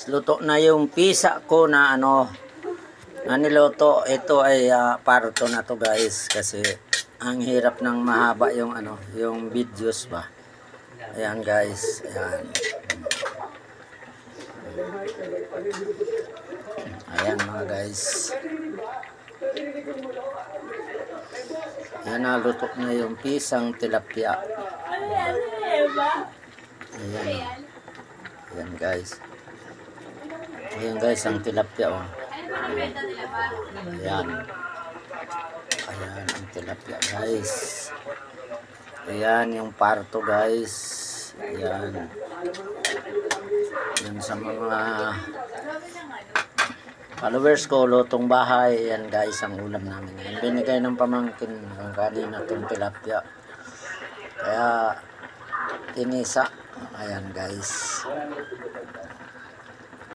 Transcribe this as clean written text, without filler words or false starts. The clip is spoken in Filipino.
Luto na yung pisa ko na na niluto. Ito ay parto na to guys kasi ang hirap ng mahaba yung yung videos ba. Ayan guys, ayan. Ayan mga guys. Ayan na, luto na yung pisang tilapia. Ayan. Ayan guys. Ayan guys, ang tilapia oh. Ayan. Ayan ang tilapia guys. Ayan yung parto guys. Ayan. Ayan sa mga followers ko, lutong bahay. Ayan guys, ang ulam namin. Ayan, binigay ng pamangkin ng kanina itong tilapia. Kaya tinisa. Ayan guys.